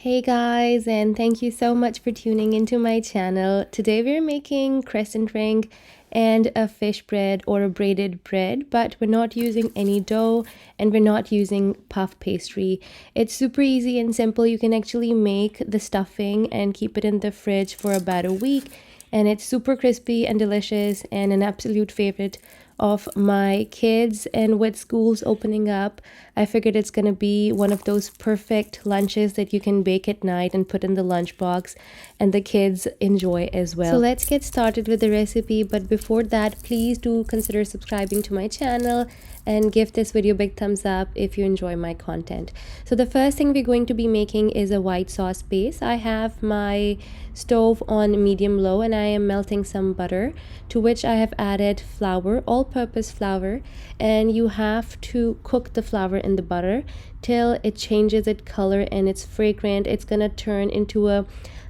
Hey guys, and thank you so much for tuning into my channel. Today we're making crescent ring and a fish bread or a braided bread, but we're not using any dough and we're not using puff pastry. It's super easy and simple. You can actually make the stuffing and keep it in the fridge for about a week, and it's super crispy and delicious and an absolute favorite of my kids. And with schools opening up, I figured it's gonna be one of those perfect lunches that you can bake at night and put in the lunchbox and the kids enjoy as well. So let's get started with the recipe, but before that, please do consider subscribing to my channel and give this video a big thumbs up if you enjoy my content. So the first thing we're going to be making is a white sauce base. I have my stove on medium low and I am melting some butter, to which I have added flour, all-purpose flour, and you have to cook the flour in the butter till it changes its color and it's fragrant. It's gonna turn into a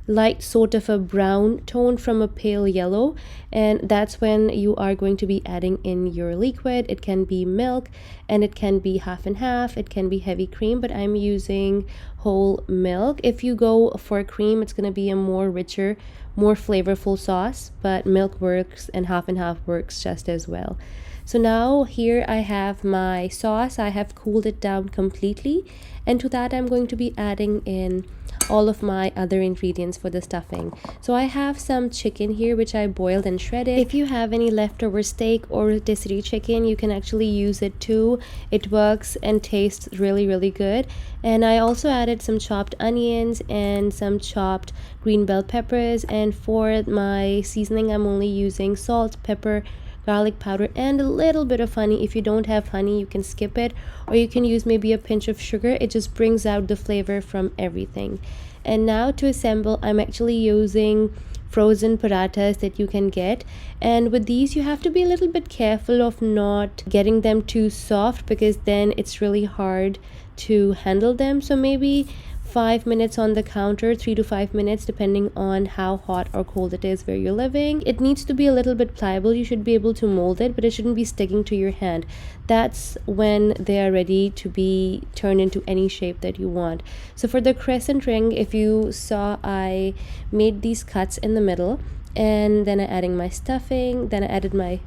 light sort of a brown tone from a pale yellow, and that's when you are going to be adding in your liquid. It can be milk and it can be half and half, it can be heavy cream, but I'm using whole milk. If you go for cream, it's going to be a more richer, more flavorful sauce, but milk works and half works just as well. So now here I have my sauce. I have cooled it down completely, and to that I'm going to be adding in all of my other ingredients for the stuffing. So I have some chicken here which I boiled and shredded. If you have any leftover steak or rotisserie chicken, you can actually use it too. It works and tastes really good. And I also added some chopped onions and some chopped green bell peppers, and for my seasoning I'm only using salt, pepper, garlic powder, and a little bit of honey. If you don't have honey, you can skip it, or you can use maybe a pinch of sugar. It just brings out the flavor from everything. And now to assemble, I'm actually using frozen parathas that you can get, and with these you have to be a little bit careful of not getting them too soft, because then it's really hard to handle them. So maybe 5 minutes on the counter, 3 to 5 minutes depending on how hot or cold it is where you're living. It needs to be a little bit pliable. You should be able to mold it, but it shouldn't be sticking to your hand. That's when they are ready to be turned into any shape that you want. So for the crescent ring, if you saw, I made these cuts in the middle, and then I adding my stuffing, then I added my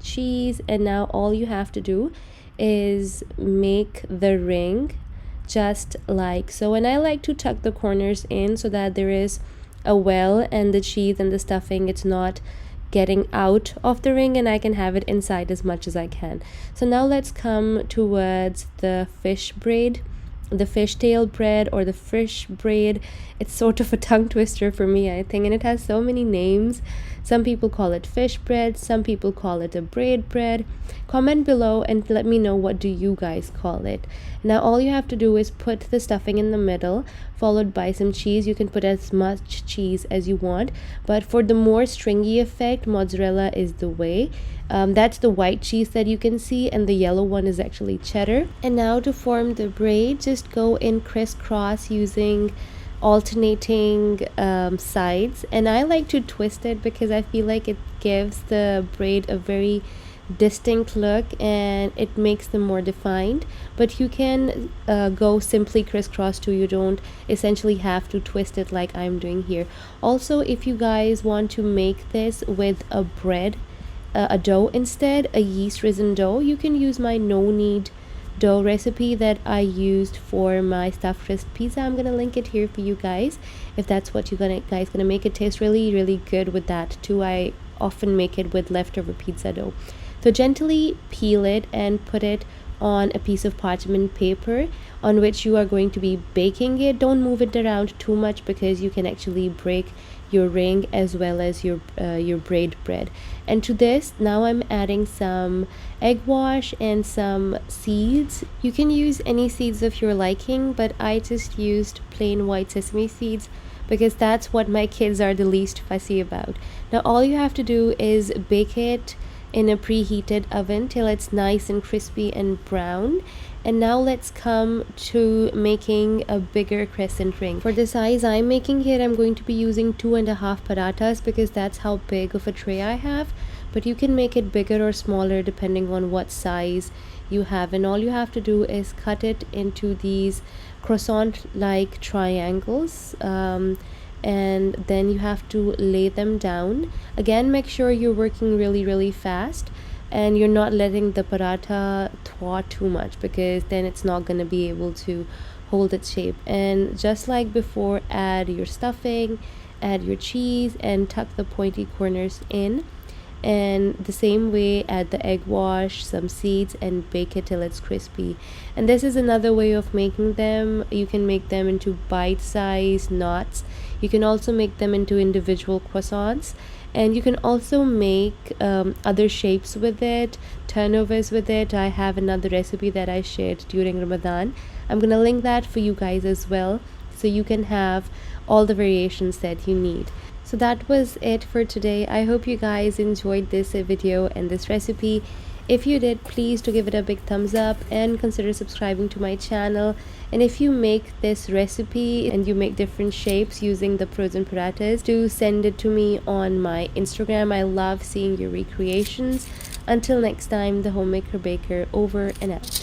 cheese, and now all you have to do is make the ring just like so. And I like to tuck the corners in so that there is a well, and the cheese and the stuffing, it's not getting out of the ring, and I can have it inside as much as I can. So now let's come towards the fish braid, the fishtail bread, or the fish braid. It's sort of a tongue twister for me, I think, and it has so many names. Some people call it fish bread, some people call it a braid bread. Comment below and let me know, what do you guys call it? Now all you have to do is put the stuffing in the middle, followed by some cheese. You can put as much cheese as you want, but for the more stringy effect, mozzarella is the way. That's the white cheese that you can see, and the yellow one is actually cheddar. And now to form the braid, just go in crisscross using alternating sides, and I like to twist it because I feel like it gives the braid a very distinct look and it makes them more defined. But you can go simply crisscross too. You don't essentially have to twist it like I'm doing here. Also, if you guys want to make this with a bread, a dough instead, a yeast risen dough, you can use my no knead dough recipe that I used for my stuffed crust pizza. I'm gonna link it here for you guys if that's what you guys gonna make. It tastes really good with that too. I often make it with leftover pizza dough. So gently peel it and put it on a piece of parchment paper on which you are going to be baking it. Don't move it around too much because you can actually break your ring as well as your braid bread. And to this, now I'm adding some egg wash and some seeds. You can use any seeds of your liking, but I just used plain white sesame seeds because that's what my kids are the least fussy about. Now all you have to do is bake it in a preheated oven till it's nice and crispy and brown. And now let's come to making a bigger crescent ring. For the size I'm making here, I'm going to be using 2.5 parathas because that's how big of a tray I have, but you can make it bigger or smaller depending on what size you have, and all you have to do is cut it into these croissant like triangles, and then you have to lay them down. Again, make sure you're working really fast and you're not letting the paratha thaw too much, because then it's not going to be able to hold its shape. And just like before, add your stuffing, add your cheese, and tuck the pointy corners in. And the same way, add the egg wash, some seeds, and bake it till it's crispy. And this is another way of making them. You can make them into bite-sized knots. You can also make them into individual croissants, and you can also make other shapes with it, turnovers with it. I have another recipe that I shared during Ramadan. I'm gonna link that for you guys as well, so you can have all the variations that you need. So that was it for today. I hope you guys enjoyed this video and this recipe. If you did, please do give it a big thumbs up and consider subscribing to my channel. And if you make this recipe and you make different shapes using the frozen parathas, do send it to me on my Instagram. I love seeing your recreations. Until next time, the homemaker baker over and out.